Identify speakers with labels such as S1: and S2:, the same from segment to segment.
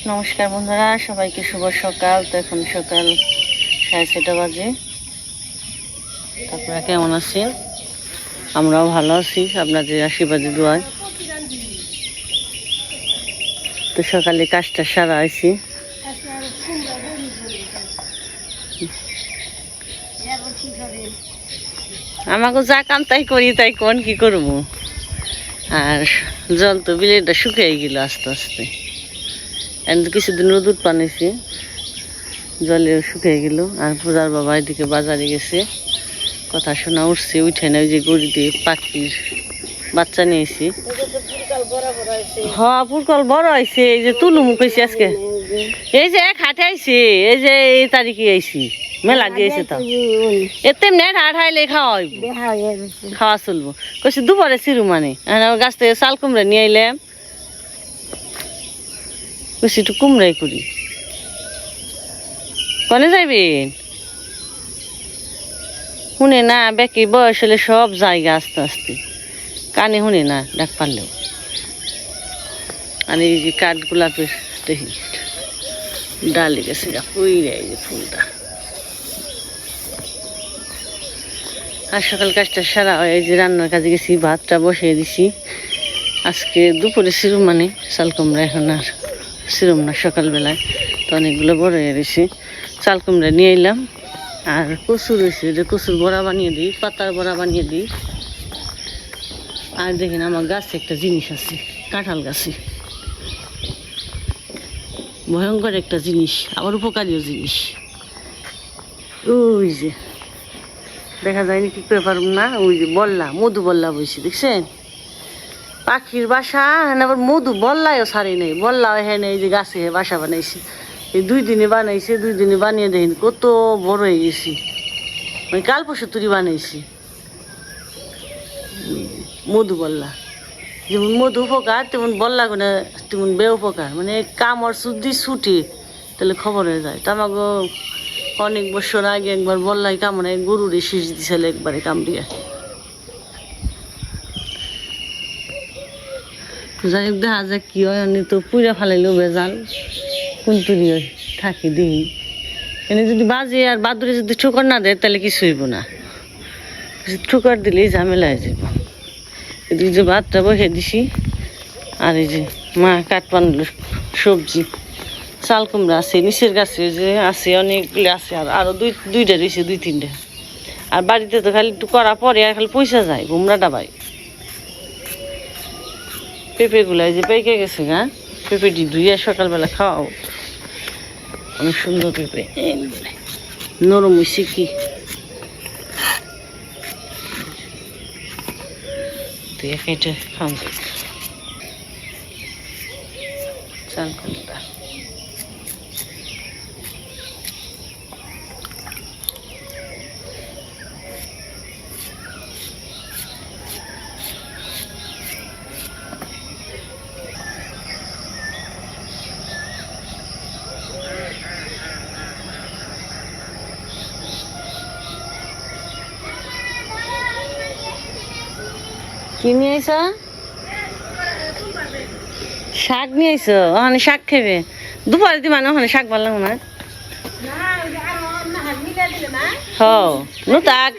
S1: নমস্কার বন্ধুরা, সবাইকে শুভ সকাল। তো এখন সকাল 6:30 বাজে। আপনারা কেমন আছেন? আমরাও ভালো আছি আপনাদের আশীর্বাদে দোয়ায়। তো সকালে কাজটা সারা আইছি। আমাকে যা কাম তাই করি, তাই কোন কি করবো। আর জল তো বিলেটা শুকিয়ে গেল আস্তে আস্তে। এখন কিছুদিন রোদ পানিছি, জলে শুকিয়ে গেল। আর পূজার বাবা এদিকে বাজারে গেছে, কথা শোনা উঠছে, উঠে না। ওই যে গরুতে পাখির বাচ্চা নিয়েছি। হ্যাঁ, পুরকল বড় হয়েছে। এই যে তুলু মুখ হয়েছে আজকে। এই যে এক হাটে আইছে, এই যে এই তারিখে আইছি, মেলা দিয়েছে। তো এতে নেট হাট হাইলে খাওয়া চলবো। কইছি দুপুরে চিরু মানে গাছ থেকে চাল কুমড়া নিয়ে আইলাম। কইছি একটু কুমড়াই করি। কনে যাইবেন? শুনে না, বেকি বয়স হলে সব জায়গা আস্তে আস্তে কানে শুনে না ডাক পারলেও। আর এই যে কাঠ গোলাপের দেখি ডালে গেছে, ওই এই যে ফুলটা। আর সকাল কাজটা সারা হয়। এই যে রান্নার কাজে গেছি, ভাতটা বসিয়ে দিছি। আজকে দুপুরে সিরুম মানে চাল কুমড়া, এখন আর সিরুম না সকালবেলায়। তো অনেকগুলো বড় হয়ে গেছে। চাল কুমড়া নিয়ে এলাম। আর কচুর রয়েছে, যে কচুর বড়া বানিয়ে দিই, পাতার বড়া বানিয়ে দিই। আর দেখেন আমার গাছে একটা জিনিস আছে, কাঁঠাল গাছে। ভয়ঙ্কর একটা জিনিস, আবার উপকারীও জিনিস। ওই যে দেখা যায়নি, কি করে পারব না। ওই যে বল্লা, মধু বল্লা বইছে, দেখছেন? পাখির বাসা। হ্যাঁ, আবার মধু বল্লায়ও ছাড়ি নেই। বল্লাও হ্যাঁ এই যে গাছে বাসা বানাইছে। এই 2 দিনে বানাইছে, 2 দিনে বানিয়ে দেখেন কত বড় হয়ে গেছি। ওই কাল পরশু তুরি বানাইছি। মধু বল্লা, যেমন মধু উপকার, তেমন বল্লা করে তেমন বে উপকার। মানে কামড় যদি ছুটি তাহলে খবর হয়ে যায়। তো আমাকে অনেক বছর আগে একবার বল্লাই কামড়ে গরুরে শীষ দিছিল একবারে কামড়িয়া। যাই হোক, দেখা যাক কি হয়। আমি তো পুরা ফালাইলেও বেজাল, কুন্তুরি থাকি দিই। এনে যদি বাজে আর বাদুরে যদি ঠোকর না দেয় তাহলে কিছু হইব না। ঠোকর দিলেই ঝামেলা হয়ে যাব। এদিকে যে ভাতটা বসে দিছি। আর এই যে মা কাঠ পানলো সবজি, চাল কুমড়া আছে নিচের গাছে, যে আছে অনেকগুলো আছে। আর আরো দুইটা রয়েছে, 2-3টা। আর বাড়িতে তো খালি একটু করা পরে আর খালি পয়সা যায়, ঘুমরাটা ভাই। পেঁপেগুলো এই যে পেকে গেছে গা, পেঁপেটি ধুইয়া সকালবেলা খাওয়াও। অনেক সুন্দর পেঁপে, নরম হয়েছে কি। তো এটা খাওয়া যায় চাল কুমড়া। কি নিয়ে আইস? শাক নিয়ে আইস? ওখানে শাক খাবে দুপুরে দি, মানে ওখানে শাক ভালো না। তাক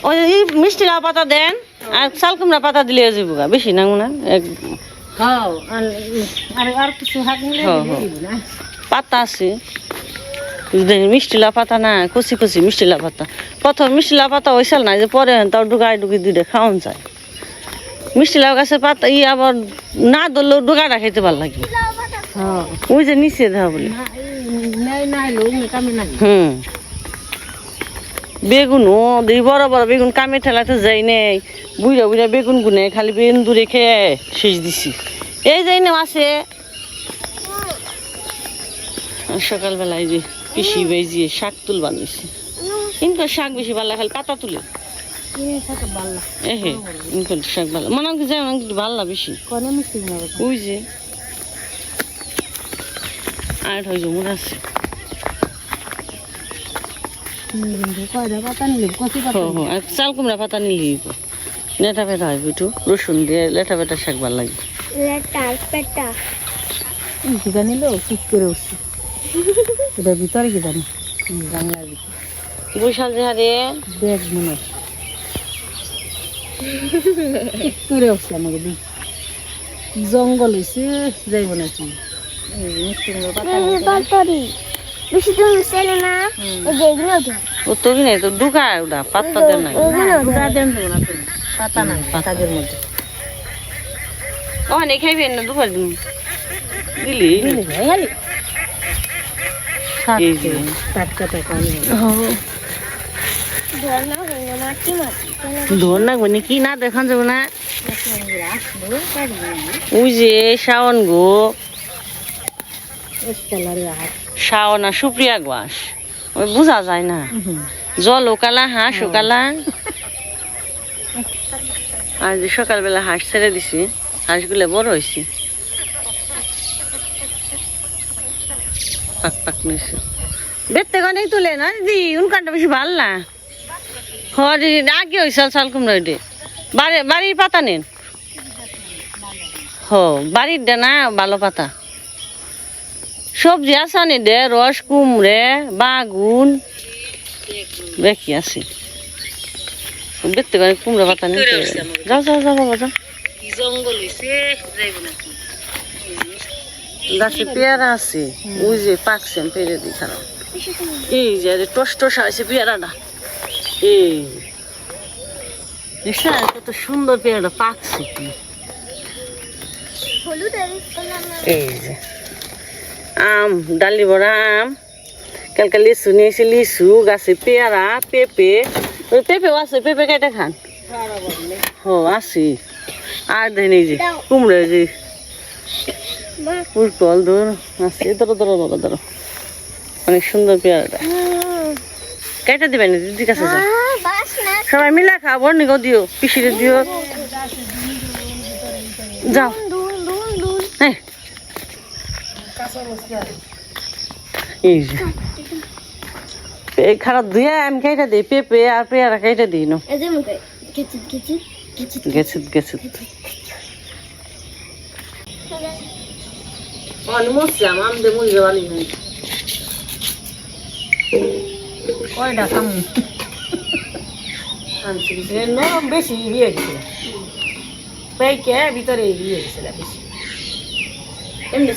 S1: ওই মিষ্টি লাউ পাতা দেন, আর চাল কুমড়া পাতা দিলে যাবো গা, বেশি না না। পাতা আছে মিষ্টি লাউ পাতা না, কচি কচি মিষ্টি লাউ পাতা। প্রথম মিষ্টি লাউ পাতা হয়েছিল না, যে পরে তাও ডুগাই ডুগি দুইটা খাওয়ান যায়। মিষ্টি লাউ গাছের পাতা আবার না ধরলেও ডুগাটা খাইতে ভালো লাগে। ওই যে নিচে দেখা বলি। বেগুনও এই বড় বড় বেগুন কামে ঠেলাতে যাই নেই। বুড়া বুড়া বেগুন গুনে খালি বেগুন দূরে খেয়ে শেষ দিছি। এই যাই না আছে সকালবেলায় যে পিসি বেজিয়ে শাক তুল বানিয়েছি। কিন্তু শাক বেশি ভালো, খালি পাতা তুলে শাক ভালো মনে যায়, ভালো বেশি। ওই যে আর হয় জমুন আছে। চাল কুমড়া পাতা নিলে লেটা পেটা হইব, একটু রসুন দিয়ে লেটা পেটা শাক ভালো লাগে।
S2: কি জানি লো ঠিক করে উঠছে এটার ভিতরে কি জানি জানলার ভিতরে
S1: বৈশাল জাহারে
S2: দেখ মনে হয়। ঠিক করে উঠছে আমাকে দিই জঙ্গল হয়েছে যাইব নাকি
S1: ও তো কি নাই তো ঢুকায় ওটা পাত্তা দেন নাই
S2: পাতা নাই পাতাদের মধ্যে
S1: অনেক খাইবেন না দুপুর দিন দিলি এই যে
S2: টাটকা টাকা
S1: ধর না মানে কি না দেখান যাবো না ওই যে শাওন গো শাওন আর সুপ্রিয়া গাছ ওই বোঝা যায় না জল ওকালা হাঁস ওকালা আর যে সকালবেলা হাঁস ছেড়ে দিছি হাঁসগুলো বড় হয়েছে পাক পাক নিয়েছে দেখতে অনেক তুলে না দিদি উনকানটা বেশি ভাল না হরি আগে হয়েছে চাল কুমড়া ওইটে বাড়ির পাতা নেন হ বাড়ির দে না ভালো পাতা সবজি আসানি দে রস কুমড়ে বাগুন দেখি আছে দেখতে পারে কুমড়া পাতা নিতে যাও যাও যাও বাবা যাও
S2: জঙ্গল হয়েছে যাইব নাকি
S1: গাছে পেয়ারা আছে ওই যে পাকছে আমি পেরে দিই খারাপ এই যে টস টসা হয়েছে পেয়ারাটা এই কত সুন্দর পেয়ারাটা পাকছে এই যে আম ডালি বড়া আম কালকে লিচু নিয়েছি লিচু গাছে পেয়ারা পেঁপে ওই পেঁপেও আছে পেঁপে কেটে খান ও আছি আর দেন এই যে কুমড়ো যে পুরকল ধর আছে ধরো ধরো বাবা ধরো অনেক সুন্দর পেয়ারাটা কেটে দিবেন দিদির কাছে যাও সবাই মিলা খাবো নিগো দিও পিসিরে দিও যাও হ্যাঁ এই যে খারাপ ধুয়ে আমি কেটে দিই পেঁপে আর পেয়ারা কেটে দিই না গেছে গেছে মরছিলাম আমাদের মুরগি বাড়ি নেই
S2: কয়টা খাম নরম বেশি বিয়ে গেছিল পেকে ভিতরে বিয়ে গেছিল বেশি
S1: এমনি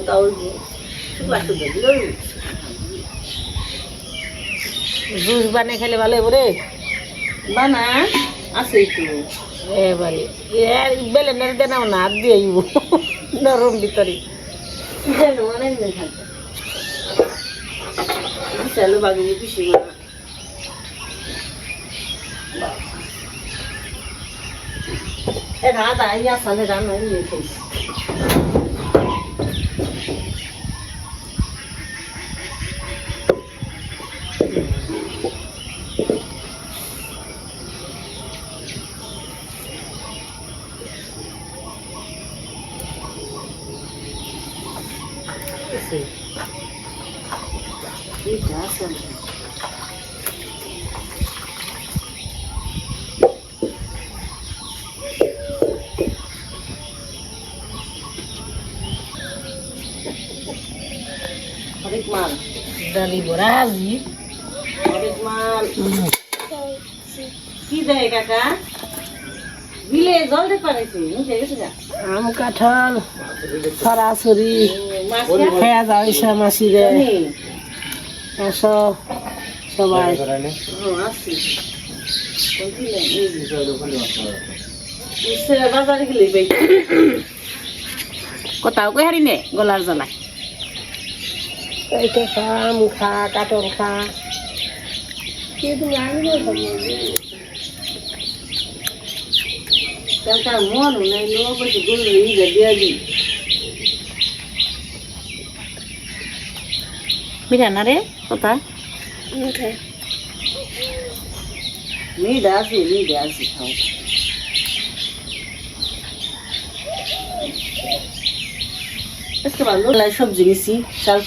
S1: তাও
S2: জুস বানিয়ে খেলে ভালো হবে রে
S1: বানা আছে একটু
S2: এবারে বেলে নেড়ে দেনাও না হাত দিয়ে আইব নরম ভিতরে
S1: অনেক দিন থাকবে বিশাল বাগুনি পিসি এটা আদা ইয়া সালে রান্না নিয়ে খেয়েছি অনেক মাল
S2: ডালি বড়া আজি
S1: অনেক মাল কি দেয় কাকা বিলে জল দিতে পারেছি মুখে গেছে না
S2: আম কাঁঠাল সরাসরি খেয়া যাইছে মাসি রে আসো সবাই
S1: বাজারে গেলে
S2: কোথাও কই হারি নে গলার জ্বালায় এইটা খা আম খা কাঁঠাল খা
S1: কাকা মন নাই লোক বসে গুলো ইয়ে দিয়ে দিই
S2: মিঠা না রে কোথা
S1: মেয়েটা আছে খাও আজকে ভালো সবজি নিছি চাল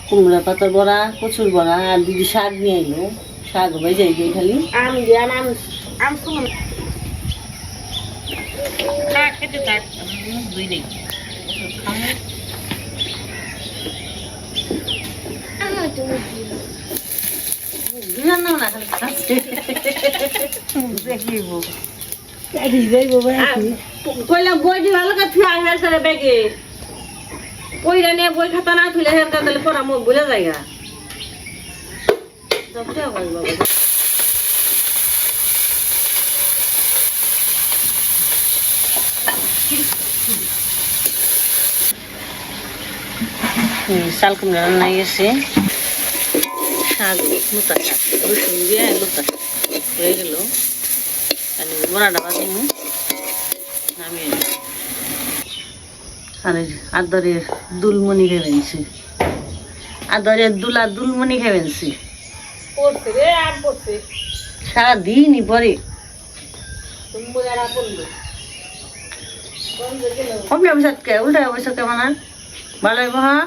S1: কুমড়া পাতার বড়া কচুর বড়া আর দিদি শাক নিয়ে আইলো শাক ভাই যাই খালি
S2: আম দিয়া আম আম
S1: খেতে থাক দুই নেই কইলাম বই দি ভালো করে থুয়া হের করে ব্যাগে কইরা নিয়ে বই খাতা না থুলে হের করে পড়া মুখ ভুলে যায়গা শাল কুমড়া রান্না গেছে শাক লুতা শাক রসুন দিয়ে লুতা শাক হয়ে গেল বড়াটা বাজিমু নামিয়ে আর আদরের দুলমণি খেয়েছি আদরের দুলমণি খেয়েছি সারাদিনই পরে কমলে বসাতকে উল্টা বসে কেমন আর ভালো হইব হ্যাঁ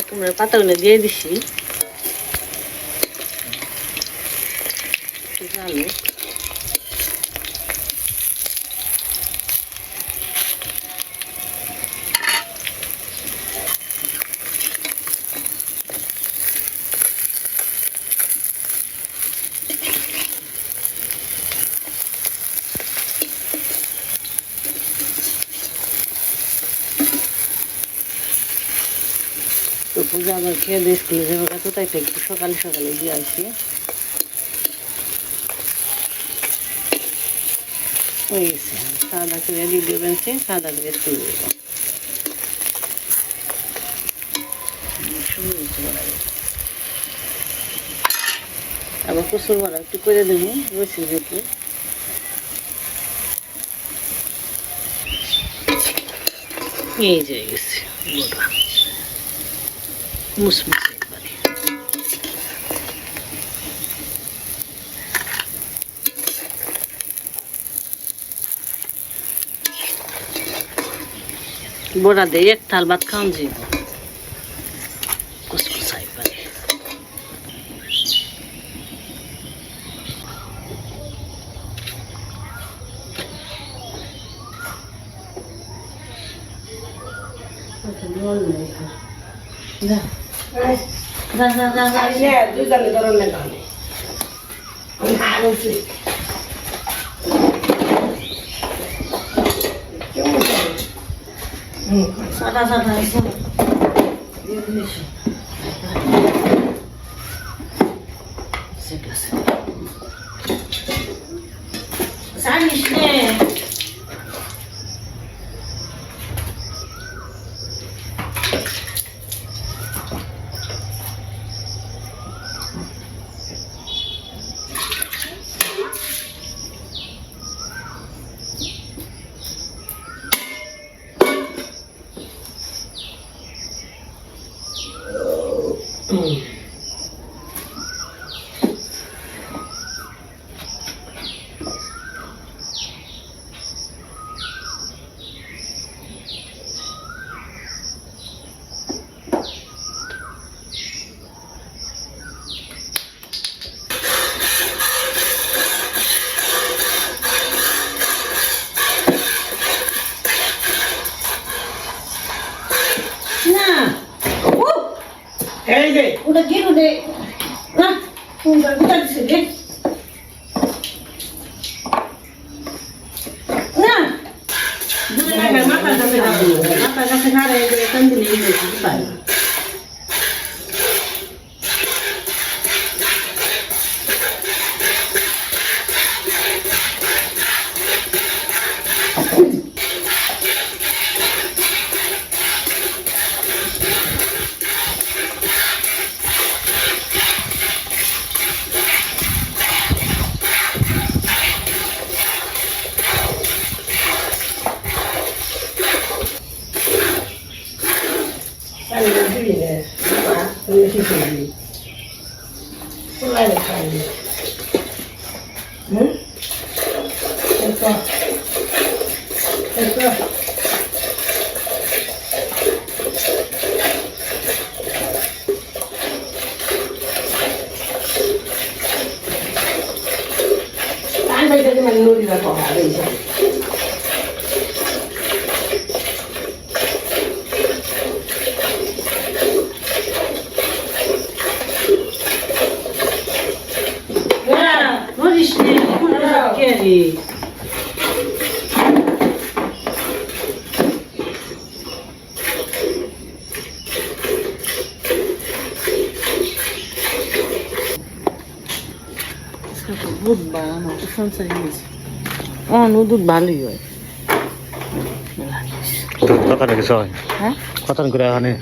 S1: কুমড়ার পাতাগুলো দিয়ে দিছি আলু তো পূজা আবার খেয়ে দিয়ে স্কুলে যাবে তো তাই একটু সকালে সকালে দিয়ে আসি হয়ে গেছে সাদা করে দিয়ে দেবেন সে সাদা করে স্কুলে দেবো আবার কুসুর বড়া একটু করে দেবো বসে যেতে এই যে গেছে বড়া মুসমুসে একবারে বড়া দিয়ে এক থাল ভাত খাওয়ান যাব কুসকুসা একবারে যা যা যা যা যা
S2: দুজনে ধরুন না গানে আমি হারছি
S1: সাদা সাদা এসে জানিস নে udah gitu deh nah udah kita di sini nah udah nggak makan tapi makan kasih nara ya kan di sini depan
S2: বেশি করে দিই পোলারে খাই হুম এটা এটা Anh bây giờ mình nuôi là bỏ đi rồi.
S1: Ya, no işte, bunu kedi. দুধ বাড়ানো সঞ্চয় হয়েছে দুধ ভালোই হয়
S3: কত কিছু হয়
S1: হ্যাঁ
S3: কত করে ওখানে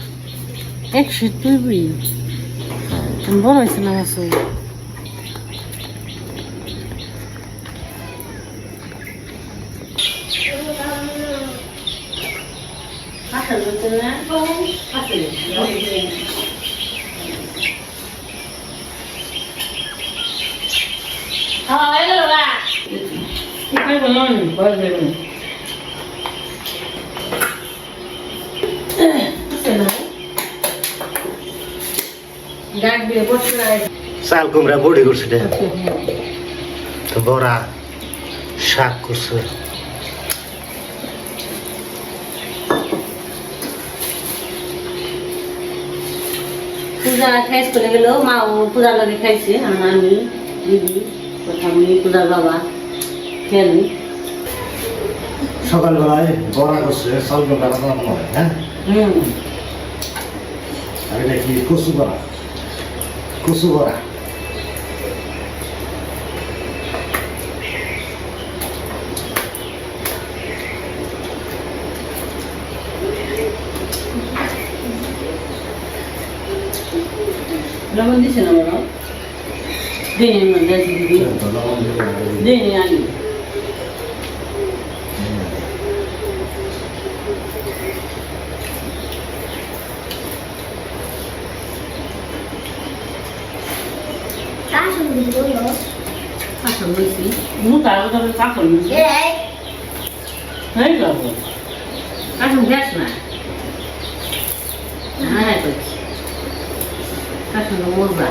S1: 100 তুইবি বড় হয়েছে না মাছ Cái con non bao giờ nữa. Gak dia bos lah.
S3: চাল কুমড়া বড়ি করছে রে তো বড়া শাক করছে
S1: পূজা খাইছ করে গেল মা পূজা লগে খাইছে আমি দিদি প্রথম পূজার বাবা খেলি
S3: সকালবেলায় বড়া করছে চাল কুমড়া বানানো হয় হ্যাঁ আর এটা কি কচু বড়া কচু বড়া
S1: লবণ দিছে না বড় দিন মধ্যে দিদি দিন আনি আসল বলছি মুতার তবে কাপড় নিছি হয়ে গেল আসল গ্যাস না হ্যাঁ করছি আসল মুরবা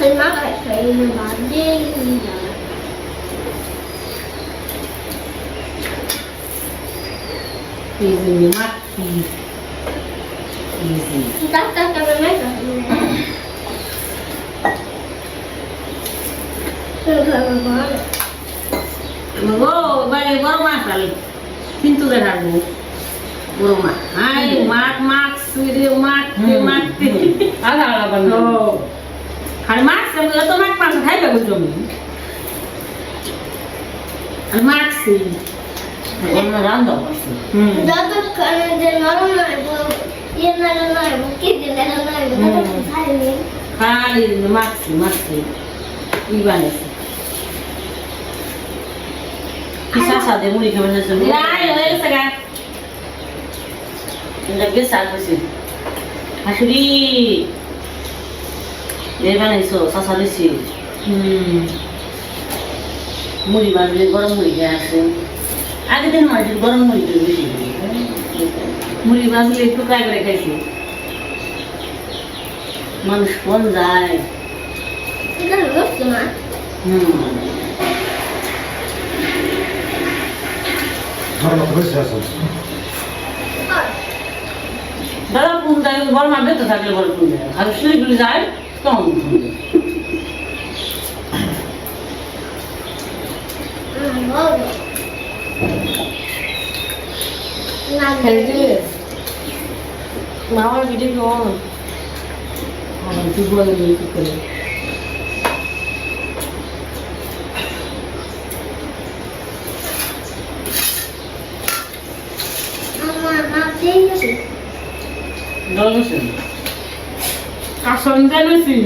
S4: Khi mắc lại phải mà đi
S1: easy mat easy
S4: tắt cái máy rồi
S1: Go, balik baru masal. Pintu dah ragu. Baru mah. Hai, mat, video mat. Ada benar. Oh. Hari mat, saya tu mat pas hai bagus dong. Hari mat sih. Orang random pasti.
S4: Dapat kerana dia malam nak ibu, dia nak ibu, kita dia nak ibu, dapat saya ni.
S1: Kali mat sih. Iban sih. Kisah sahaja muli kemana semua. Ya, ya, sekarang. Tidak bisa sih. Asli. Dia mana iso, sasar sih. Muli baru goreng muli biasa. Ada di mana jadi goreng muli tu sih. Muli baru itu kaya mereka sih. Manus pun jai.
S4: Kita lulus cuma.
S3: ধর্ম বসে আছে
S1: দাদা পুন যায় বড় মা বেঁচে থাকলে বড় পুন যায় আর শিলিগুড়ি যায় তখন মামার ভিডিও কেমন তুই বলে দিই কি করে Dolusin. Kason dolusin.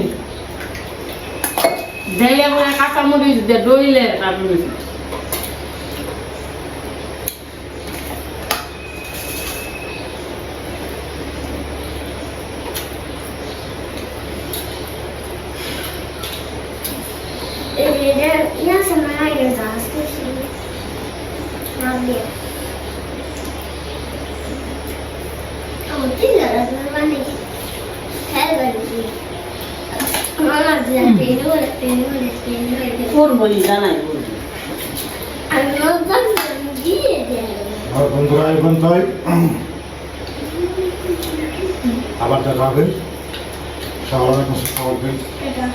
S1: Dia punya kata murid dia doile tapi.
S4: দিয়ে আমার তিন হাজার মানে কি খেয়াল বাড়ি আমার ট্রেন করে
S1: কোন বলি জানাই বলবি
S4: আমি নজর দিয়ে দেয়
S3: আর বন্ধুরা এখন তাই আবার দেখা হবে সবার কাছে খাবার
S4: এটা